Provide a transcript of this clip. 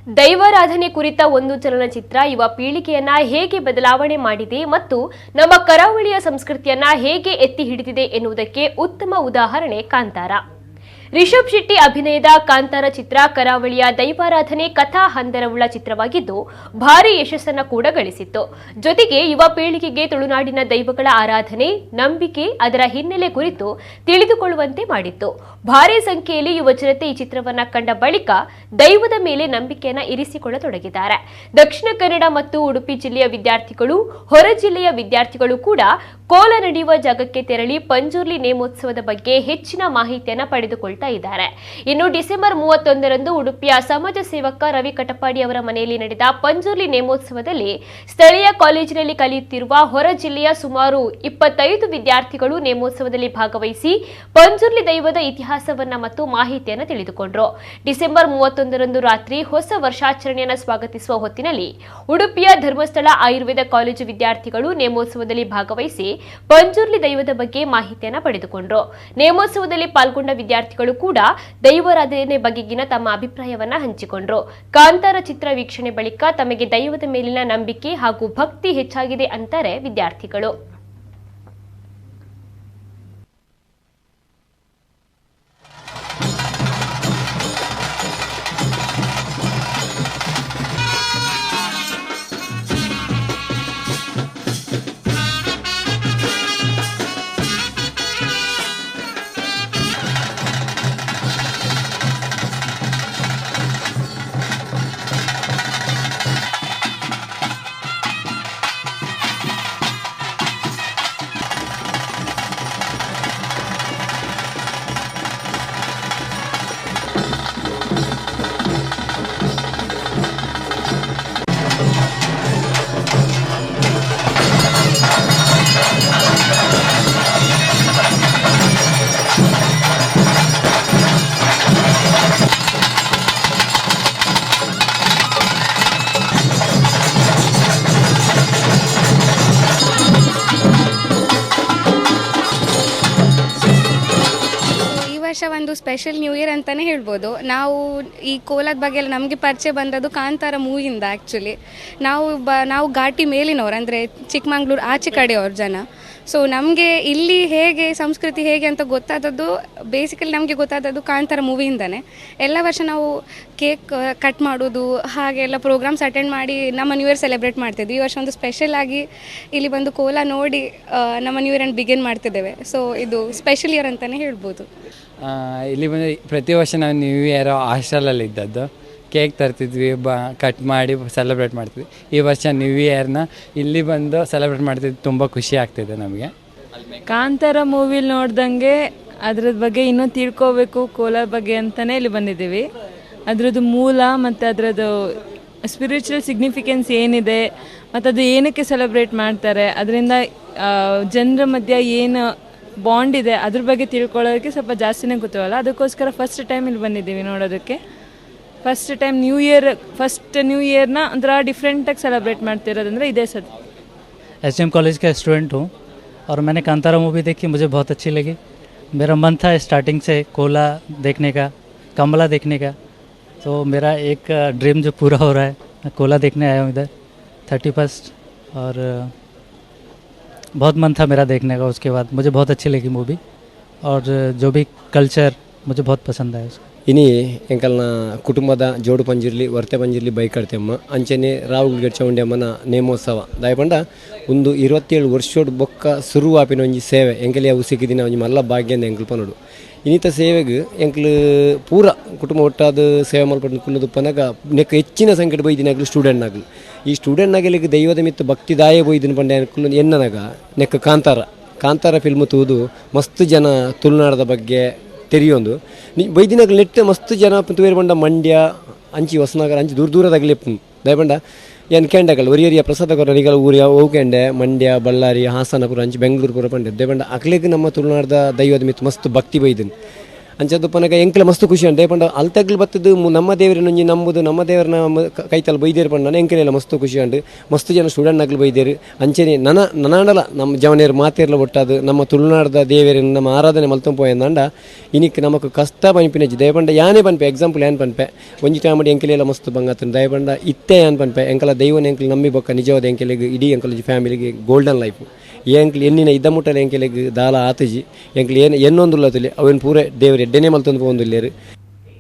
ದೈವಾರಾಧನೆ ಕುರಿತ ಒಂದು ಚಲನಚಿತ್ರ ಯುವ ಪೀಳಿಗೆಯನ್ನ ಹೇಗೆ ಬದಲಾವಣೆ ಮಾಡಿದೆ ಮತ್ತು ನಮ್ಮ ಕರಾವಳಿಯ ಸಂಸ್ಕೃತಿಯನ್ನ ಹೇಗೆ ಎತ್ತಿ ಹಿಡಿದಿದೆ ಎನ್ನುವುದಕ್ಕೆ ಉತ್ತಮ ಉದಾಹರಣೆ ಕಾಂತಾರ. ರಿಷಬ್ ಶೆಟ್ಟಿ ಅಭಿನಯದ ಕಾಂತಾರ ಚಿತ್ರ ಕರಾವಳಿಯ ದೈವಾರಾಧನೆ ಕಥಾ ಹಂದರವುಳ್ಳ ಚಿತ್ರವಾಗಿದ್ದು ಭಾರಿ ಯಶಸ್ಸನ್ನು ಕೂಡ ಗಳಿಸಿತ್ತು. ಜೊತೆಗೆ ಯುವ ಪೀಳಿಗೆಗೆ ತುಳುನಾಡಿನ ದೈವಗಳ ಆರಾಧನೆ, ನಂಬಿಕೆ, ಅದರ ಹಿನ್ನೆಲೆ ಕುರಿತು ತಿಳಿದುಕೊಳ್ಳುವಂತೆ ಮಾಡಿತ್ತು. ಭಾರಿ ಸಂಖ್ಯೆಯಲ್ಲಿ ಯುವ ಜನತೆ ಈ ಚಿತ್ರವನ್ನ ಕಂಡ ಬಳಿಕ ದೈವದ ಮೇಲೆ ನಂಬಿಕೆಯನ್ನ ಇರಿಸಿಕೊಳ್ಳತೊಡಗಿದ್ದಾರೆ. ದಕ್ಷಿಣ ಕನ್ನಡ ಮತ್ತು ಉಡುಪಿ ಜಿಲ್ಲೆಯ ವಿದ್ಯಾರ್ಥಿಗಳು, ಹೊರ ಜಿಲ್ಲೆಯ ವಿದ್ಯಾರ್ಥಿಗಳು ಕೂಡ ಕೋಲ ನಡೆಯುವ ಜಾಗಕ್ಕೆ ತೆರಳಿ ಪಂಜುರ್ಲಿ ನೇಮೋತ್ಸವದ ಬಗ್ಗೆ ಹೆಚ್ಚಿನ ಮಾಹಿತಿಯನ್ನು ಪಡೆದುಕೊಳ್ತಾ ಇದ್ದಾರೆ. ಇನ್ನು ಡಿಸೆಂಬರ್ 31ರಂದು ಉಡುಪಿಯ ಸಮಾಜ ಸೇವಕ ರವಿ ಕಟಪಾಡಿ ಅವರ ಮನೆಯಲ್ಲಿ ನಡೆದ ಪಂಜುರ್ಲಿ ನೇಮೋತ್ಸವದಲ್ಲಿ ಸ್ಥಳೀಯ ಕಾಲೇಜಿನಲ್ಲಿ ಕಲಿಯುತ್ತಿರುವ ಹೊರ ಜಿಲ್ಲೆಯ ಸುಮಾರು 25 ವಿದ್ಯಾರ್ಥಿಗಳು ನೇಮೋತ್ಸವದಲ್ಲಿ ಭಾಗವಹಿಸಿ ಪಂಜುರ್ಲಿ ದೈವದ ಇತಿಹಾಸವನ್ನ ಮತ್ತು ಮಾಹಿತಿಯನ್ನು ತಿಳಿದುಕೊಂಡರು. ಡಿಸೆಂಬರ್ 31ರಂದು ರಾತ್ರಿ ಹೊಸ ವರ್ಷಾಚರಣೆಯನ್ನು ಸ್ವಾಗತಿಸುವ ಹೊತ್ತಿನಲ್ಲಿ ಉಡುಪಿಯ ಧರ್ಮಸ್ಥಳ ಆಯುರ್ವೇದ ಕಾಲೇಜು ವಿದ್ಯಾರ್ಥಿಗಳು ನೇಮೋತ್ಸವದಲ್ಲಿ ಭಾಗವಹಿಸಿ ಪಂಜುರ್ಲಿ ದೈವದ ಬಗ್ಗೆ ಮಾಹಿತಿಯನ್ನು ಪಡೆದುಕೊಂಡರು. ನೇಮೋತ್ಸವದಲ್ಲಿ ಪಾಲ್ಗೊಂಡ ವಿದ್ಯಾರ್ಥಿಗಳು ಕೂಡ ದೈವಾರಾಧನೆ ಬಗೆಗಿನ ತಮ್ಮ ಅಭಿಪ್ರಾಯವನ್ನ ಹಂಚಿಕೊಂಡರು. ಕಾಂತಾರ ಚಿತ್ರ ವೀಕ್ಷಣೆ ಬಳಿಕ ತಮಗೆ ದೈವದ ಮೇಲಿನ ನಂಬಿಕೆ ಹಾಗೂ ಭಕ್ತಿ ಹೆಚ್ಚಾಗಿದೆ ಅಂತಾರೆ ವಿದ್ಯಾರ್ಥಿಗಳು. ಒಂದು ಸ್ಪೆಷಲ್ ನ್ಯೂ ಇಯರ್ ಅಂತಲೇ ಹೇಳ್ಬೋದು. ನಾವು ಈ ಕೋಲದ ಬಗ್ಗೆ ಎಲ್ಲ ನಮಗೆ ಪರಿಚಯ ಬಂದದ್ದು ಕಾಂತಾರ ಮೂವಿಯಿಂದ. ಆ್ಯಕ್ಚುಲಿ ನಾವು ಘಾಟಿ ಮೇಲಿನವ್ರು, ಅಂದರೆ ಚಿಕ್ಕಮಂಗ್ಳೂರು ಆಚೆ ಕಡೆಯವ್ರ ಜನ. ಸೊ ನಮಗೆ ಇಲ್ಲಿ ಹೇಗೆ ಸಂಸ್ಕೃತಿ ಹೇಗೆ ಅಂತ ಗೊತ್ತಾದದ್ದು, ಬೇಸಿಕಲಿ ನಮಗೆ ಗೊತ್ತಾದದ್ದು ಕಾಂತಾರ ಮೂವಿಯಿಂದನೇ. ಎಲ್ಲ ವರ್ಷ ನಾವು ಕೇಕ್ ಕಟ್ ಮಾಡೋದು ಹಾಗೆಲ್ಲ ಪ್ರೋಗ್ರಾಮ್ಸ್ ಅಟೆಂಡ್ ಮಾಡಿ ನಮ್ಮ ನ್ಯೂ ಇಯರ್ ಸೆಲೆಬ್ರೇಟ್ ಮಾಡ್ತಿದ್ವಿ. ಈ ವರ್ಷ ಒಂದು ಸ್ಪೆಷಲ್ ಆಗಿ ಇಲ್ಲಿ ಬಂದು ಕೋಲ ನೋಡಿ ನಮ್ಮ ನ್ಯೂ ಇಯರನ್ನು ಬಿಗಿನ್ ಮಾಡ್ತಿದ್ದೇವೆ. ಸೊ ಇದು ಸ್ಪೆಷಲ್ ಇಯರ್ ಅಂತಲೇ ಹೇಳ್ಬೋದು. ಇಲ್ಲಿ ಬಂದು ಪ್ರತಿ ವರ್ಷ ನಾವು ನ್ಯೂ ಇಯರ್ ಹಾಸ್ಟೆಲಲ್ಲಿ ಇದ್ದದ್ದು, ಕೇಕ್ ತರ್ತಿದ್ವಿ, ಕಟ್ ಮಾಡಿ ಸೆಲೆಬ್ರೇಟ್ ಮಾಡ್ತಿದ್ವಿ. ಈ ವರ್ಷ ನ್ಯೂ ಇಯರ್ನ ಇಲ್ಲಿ ಬಂದು ಸೆಲೆಬ್ರೇಟ್ ಮಾಡ್ತಿದ್ವಿ. ತುಂಬ ಖುಷಿ ಆಗ್ತಿದೆ ನಮಗೆ. ಕಾಂತಾರ ಮೂವಿಲಿ ನೋಡ್ದಂಗೆ ಅದ್ರದ್ದು ಬಗ್ಗೆ ಇನ್ನೂ ತಿಳ್ಕೋಬೇಕು ಕೋಲಾರ ಬಗ್ಗೆ ಅಂತಲೇ ಇಲ್ಲಿ ಬಂದಿದ್ದೀವಿ. ಅದರದ್ದು ಮೂಲ ಮತ್ತು ಅದರದ್ದು ಸ್ಪಿರಿಚುವಲ್ ಸಿಗ್ನಿಫಿಕೆನ್ಸ್ ಏನಿದೆ ಮತ್ತು ಅದು ಏನಕ್ಕೆ ಸೆಲೆಬ್ರೇಟ್ ಮಾಡ್ತಾರೆ, ಅದರಿಂದ ಜನರ ಮಧ್ಯೆ ಏನು ಬಾಂಡ್ ಇದೆ ಅದ್ರ ಬಗ್ಗೆ ತಿಳ್ಕೊಳ್ಳೋದಕ್ಕೆ ಸ್ವಲ್ಪ ಜಾಸ್ತಿನೇ ಗೊತ್ತಿರಲ್ಲ. ಅದಕ್ಕೋಸ್ಕರ ಫಸ್ಟ್ ಟೈಮ್ ಇಲ್ಲಿ ಬಂದಿದ್ದೀವಿ ನೋಡೋದಕ್ಕೆ. ಫಸ್ಟ್ ಟೈಮ್ ನ್ಯೂ ಇಯರ್ನ ಒಂಥರ ಡಿಫ್ರೆಂಟಾಗಿ ಸೆಲೆಬ್ರೇಟ್ ಮಾಡ್ತಿರೋದಂದರೆ ಇದೇ ಸರ್. SDM कॉलेज का स्टूडेंट हूँ और मैंने कांतारा मूवी देखी, मुझे बहुत अच्छी लगी. मेरा मन था स्टार्टिंग से कोला देखने का, कमला देखने का. तो मेरा एक ड्रीम जो पूरा हो रहा है, मैं कोला देखने आया हूँ इधर 31st. और बहुत मन था मेरा देखने का. उसके बाद मुझे बहुत अच्छी लगी मूवी और जो भी कल्चर मुझे बहुत पसंद आया उसका. इनी ಎಂಕಲ್ನ ಕುಟುಂಬದ ಜೋಡು ಪಂಜಿರ್ಲಿ ವರ್ತೆ ಪಂಜಿರ್ಲಿ ಬೈಕ್ ಕಡ್ತೆಮ್ಮ ಅಂಚನೆ ರಾವುಗಡ್ ಚೌಂಡ್ಯಮ್ಮನ ನೇಮೋತ್ಸವ ದಾಯಪಂಡ ಒಂದು 27 ವರ್ಷೋಡು ಬೊಕ್ಕ ಶುರುವಾಪಿನ ಒಂಜಿ ಸೇವೆ ಎಂಕಲಿ ಅವು ಸಿಕ್ಕಿದಿನ ಒಂಜಿ ಮಲ್ಲ ಭಾಗ್ಯಂದ ಎಂಕಲ್ ಪನೋಡು ಇನ್ನಿತ ಸೇವೆಗೆ ಎಂಕಲು ಪೂರ ಕುಟುಂಬ ಒಟ್ಟಾದ ಸೇವೆ ಮಲ್ಪಟ್ಟು ಕುಲ್ಲದು ಪನಗ ನೆಕ್ಕ ಹೆಚ್ಚಿನ ಸಂಖ್ಯೆ ಬೈದಿನಾಗಲು ಸ್ಟೂಡೆಂಟ್ನಾಗಲು ಈ ಸ್ಟೂಡೆಂಟ್ನಾಗಲಿಗೆ ದೈವದ ಮಿತ್ತು ಭಕ್ತಿದಾಯ ಬೈದಿನ ಪಂಡ ಅನ್ಕುಲು ಎನ್ನನಗ ನೆಕ್ಕ ಕಾಂತಾರ ಫಿಲ್ಮ್ ತೂದು ಮಸ್ತ್ ಜನ ತುಳುನಾಡದ ಬಗ್ಗೆ ತೆರಿಯೊಂದು ಬೈದಿನಾಗ ನೆಟ್ಟೆ ಮಸ್ತ್ ಜನ ತುವೇರು ಬಂಡ ಮಂಡ್ಯ ಅಂಚಿ ಹೊಸನಗರ ಅಂಚಿ ದೂರದಾಗಲಿ ದಯಪಂಡ ಏನು ಕೆಂಡಗಳು ಒರಿಯರಿಯ ಪ್ರಸಾದಕರಿಗೆಲ್ಲ ಊರಿಯ ಹೋಗ್ಕೆಂಡೆ ಮಂಡ್ಯ ಬಳ್ಳಾರಿ ಹಾಸನಪುರ ಅಂಚಿ ಬೆಂಗಳೂರು ಪುರ ಪಂಡೆ ದಯಪಂಡ ಅಕ್ಲಿಗೆ ನಮ್ಮ ತುಳುನಾಡದ ದೈವದ ಮಿತ್ತು ಮಸ್ತ್ ಭಕ್ತಿ ಬೈದನು ಅಂಚದ್ದು ಪನಗ ಎಂಕ್ಲೆ ಮಸ್ತ್ ಖುಷಿ ಅಂತ ದಯಪಂಡ ಅಲ್ತಗ್ಲು ಬತ್ತದು ನಮ್ಮ ದೇವರಿನ ಒಂಜಿ ನಂಬುದು ನಮ್ಮ ದೇವರನ್ನ ಕೈತಲ್ ಬೈದೇರು ಪಂಡ ನಾನು ಎಂಕ್ಲೆಲ್ಲ ಮಸ್ತ್ ಖುಷಿ ಅಂಡು ಮಸ್ತ್ ಜನ ಸ್ಟೂಡೆಂಟ್ ನಗ್ಲು ಬೈದೇರು ಅಂಚನೆ ನನಾಂಡಲ ನಮ್ಮ ಜವನೇರು ಮಾತೇರ್ಲ ಒಟ್ಟಾದು ನಮ್ಮ ತುಳುನಾಡದ ದೇವರಿನ ನಮ್ಮ ಆರಾಧನೆ ಮಲ್ತಂ ಪೋಯಂದಂಡ ಇನಿಕ್ ನಮಕ್ ಕಷ್ಟ ಪನ್ಪಿನಜ್ಜಿ ದಯಪಂಡ ಯಾನೇ ಪನ್ಪೆ ಎಕ್ಸಾಂಪಲ್ ಏನ್ ಪನ್ಪೆ ಒಂಜಿ ಟೈಮಡಿ ಎಂಕೆಲೆಲ್ಲ ಮಸ್ತ್ ಬಂಗಾತನ ದಯಪಂಡ ಇತ್ತೆ ಏನ್ ಪನ್ಪೆ ಎಂಕಲ ದೈವನ ಎಂಕಲ್ ನಂಬಿ ಬೊಕ್ಕ ನಿಜವಾದ ಎಂಕೆಲೆಗೆ ಇಡೀ ಎಂಕಲ ಫ್ಯಾಮಿಲಿಗೆ ಗೋಲ್ಡನ್ ಲೈಫ್ ಎಂಕ್ಲು ಎನ್ನಿನ ಇದ್ದ ಮುಟ್ಟಲೆ ಎಂಕೆಲೆಗೆ ದಾಲ ಆತಜಿ ಎಂಕ್ಲು ಏನು ಎನ್ನೊಂದುಲ್ಲತಲಿ ಅವನ್ ಪೂರೆ ದೇವರು ಎಡ್ಡೆನೇ ಮಲ್ತೊಂದು ಹೋಗೊಂದುಲ್ಲೇರು.